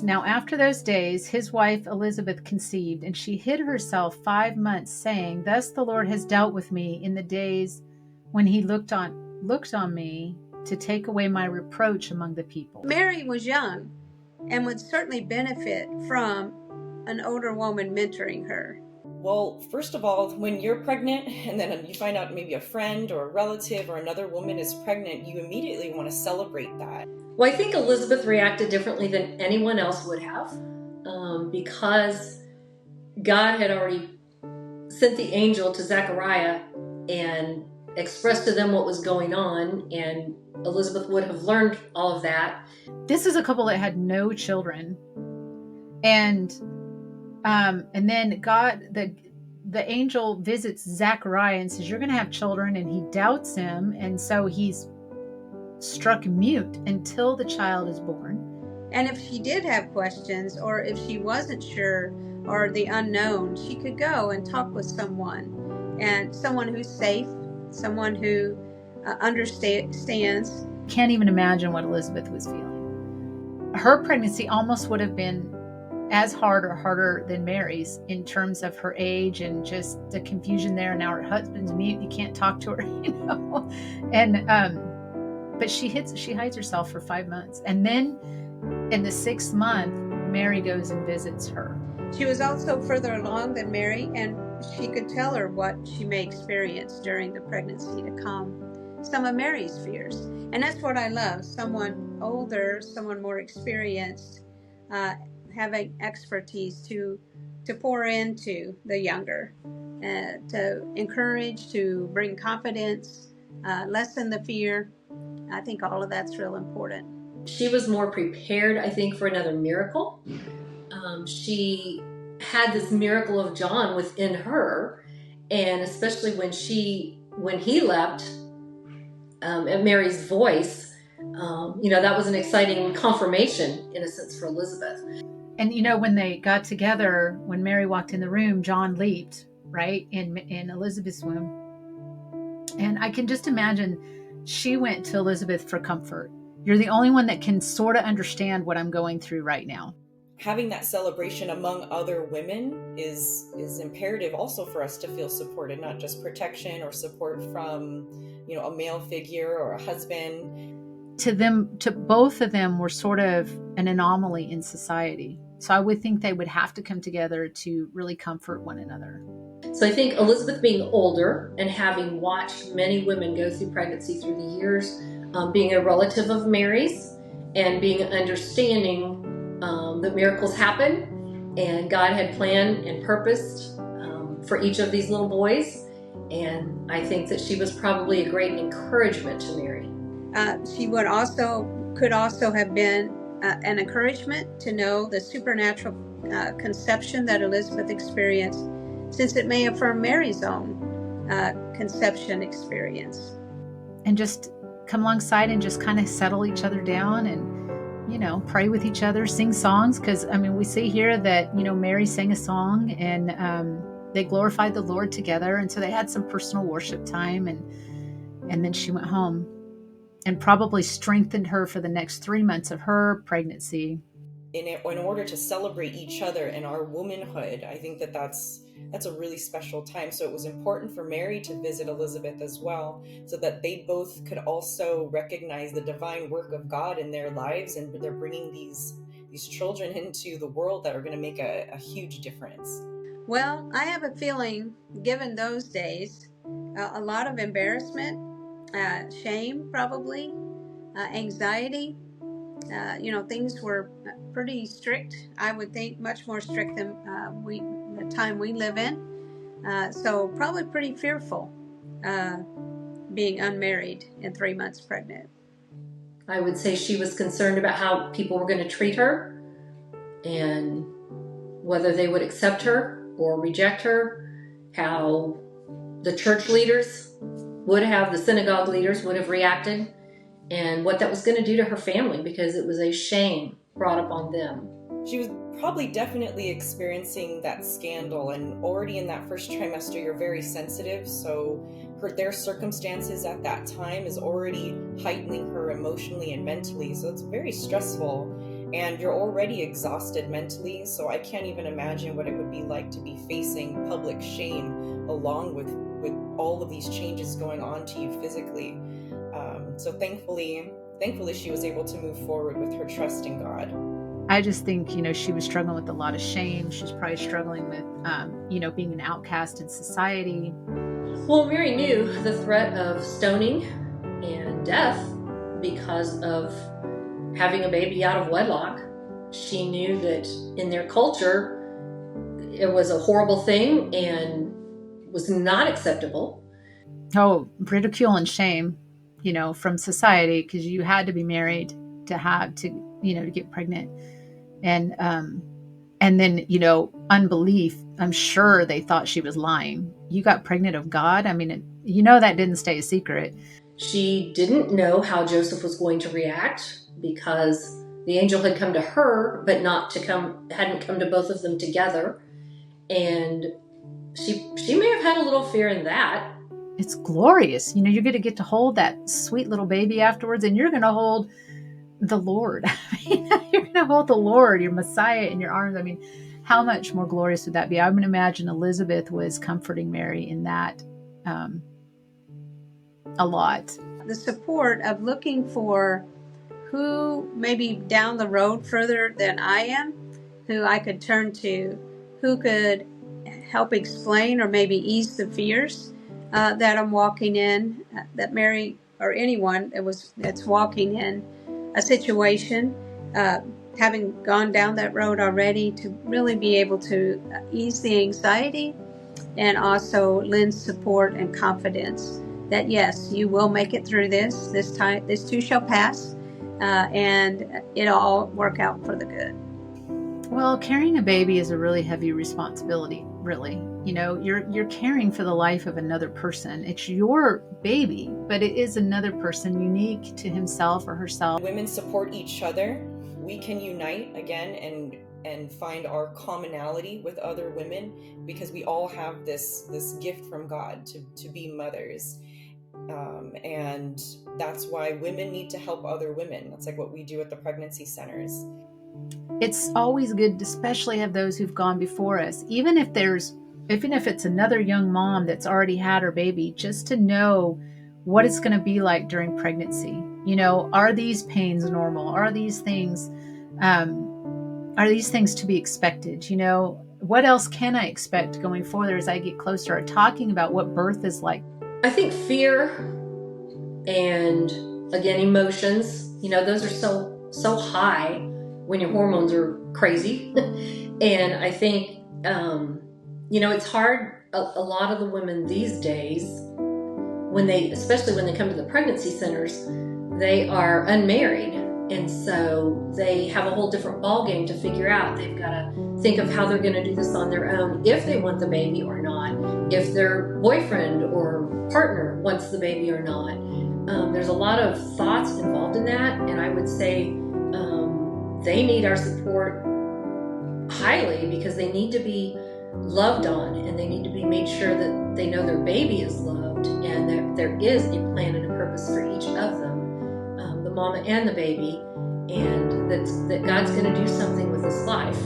Now, after those days, his wife Elizabeth conceived, and she hid herself 5 months, saying, Thus the Lord has dealt with me in the days when he looked on me to take away my reproach among the people. Mary was young and would certainly benefit from an older woman mentoring her. Well, first of all, when you're pregnant and then you find out maybe a friend or a relative or another woman is pregnant, you immediately want to celebrate that. Well, I think Elizabeth reacted differently than anyone else would have, because God had already sent the angel to Zechariah and expressed to them what was going on, and Elizabeth would have learned all of that. This is a couple that had no children, and then God, the angel visits Zechariah and says, "You're going to have children," and he doubts him, and so he's struck mute until the child is born. And if she did have questions, or if she wasn't sure, or the unknown, she could go and talk with someone, and someone who's safe, someone who understands. Can't even imagine what Elizabeth was feeling. Her pregnancy almost would have been as hard or harder than Mary's in terms of her age and just the confusion there. Now her husband's mute, you can't talk to her, and but she hides herself for 5 months, and then in the 6th month, Mary goes and visits her. She was also further along than Mary, and she could tell her what she may experience during the pregnancy to calm some of Mary's fears. And that's what I love, someone older, someone more experienced, having expertise to pour into the younger, to encourage, to bring confidence, lessen the fear. I think all of that's real important. She was more prepared, I think, for another miracle. She had this miracle of John within her, and especially when he leapt at Mary's voice, that was an exciting confirmation, in a sense, for Elizabeth. And when they got together, when Mary walked in the room, John leaped right in Elizabeth's womb, and I can just imagine she went to Elizabeth for comfort. You're the only one that can sort of understand what I'm going through right now. Having that celebration among other women is imperative also for us to feel supported, not just protection or support from, a male figure or a husband. To both of them were sort of an anomaly in society. So I would think they would have to come together to really comfort one another. So I think Elizabeth being older and having watched many women go through pregnancy through the years, being a relative of Mary's and being understanding that miracles happen and God had planned and purposed for each of these little boys. And I think that she was probably a great encouragement to Mary. She could also have been an encouragement to know the supernatural conception that Elizabeth experienced, since it may affirm Mary's own conception experience. And just come alongside and just kind of settle each other down and, pray with each other, sing songs. Because, we see here that, Mary sang a song and they glorified the Lord together. And so they had some personal worship time, and then she went home and probably strengthened her for the next 3 months of her pregnancy. In order to celebrate each other and our womanhood, I think that's a really special time. So it was important for Mary to visit Elizabeth as well, so that they both could also recognize the divine work of God in their lives, and they're bringing these children into the world that are going to make a huge difference. Well, I have a feeling, given those days, a lot of embarrassment, shame probably, anxiety. Things were pretty strict. I would think much more strict than the time we live in. So probably pretty fearful being unmarried and 3 months pregnant. I would say she was concerned about how people were going to treat her and whether they would accept her or reject her, how the church leaders would have, the synagogue leaders would have reacted, and what that was going to do to her family, because it was a shame brought upon them. She was probably definitely experiencing that scandal, and already in that first trimester you're very sensitive, so their circumstances at that time is already heightening her emotionally and mentally, so it's very stressful. and you're already exhausted mentally, so I can't even imagine what it would be like to be facing public shame along with all of these changes going on to you physically. So thankfully she was able to move forward with her trust in God. I just think, she was struggling with a lot of shame. She's probably struggling with, being an outcast in society. Well, Mary knew the threat of stoning and death because of having a baby out of wedlock. She knew that in their culture, it was a horrible thing and was not acceptable. Oh, ridicule and shame, from society, because you had to be married to get pregnant. And then, unbelief. I'm sure they thought she was lying. You got pregnant of God. I mean, that didn't stay a secret. She didn't know how Joseph was going to react because the angel had come to her, but hadn't come to both of them together. And she may have had a little fear in that. It's glorious. You're going to get to hold that sweet little baby afterwards, and you're going to hold the Lord. You're going to hold the Lord, your Messiah, in your arms. I mean, how much more glorious would that be? I would imagine Elizabeth was comforting Mary in that a lot. The support of looking for who maybe down the road further than I am, who I could turn to, who could help explain or maybe ease the fears that I'm walking in, that Mary or anyone that's walking in a situation, having gone down that road already, to really be able to ease the anxiety and also lend support and confidence that yes, you will make it through this time. This too shall pass, and it'll all work out for the good. Well, carrying a baby is a really heavy responsibility, really. You're caring for the life of another person. It's your baby, but it is another person, unique to himself or herself. Women support each other. We can unite again and find our commonality with other women, because we all have this gift from God to be mothers. And that's why women need to help other women. That's like what we do at the pregnancy centers. It's always good to especially have those who've gone before us, even if it's another young mom that's already had her baby, just to know what it's going to be like during pregnancy. Are these pains normal? Are these things to be expected? What else can I expect going forward as I get closer, or talking about what birth is like? I think fear and, again, emotions, those are so high when your hormones are crazy. And I think, it's hard. A lot of the women these days, especially when they come to the pregnancy centers, they are unmarried. And so they have a whole different ballgame to figure out. They've got to think of how they're going to do this on their own, if they want the baby or not, if their boyfriend or partner wants the baby or not. There's a lot of thoughts involved in that, and I would say they need our support highly, because they need to be loved on, and they need to be made sure that they know their baby is loved, and that there is a plan and a purpose for each of them, the mama and the baby, and that God's going to do something with this life.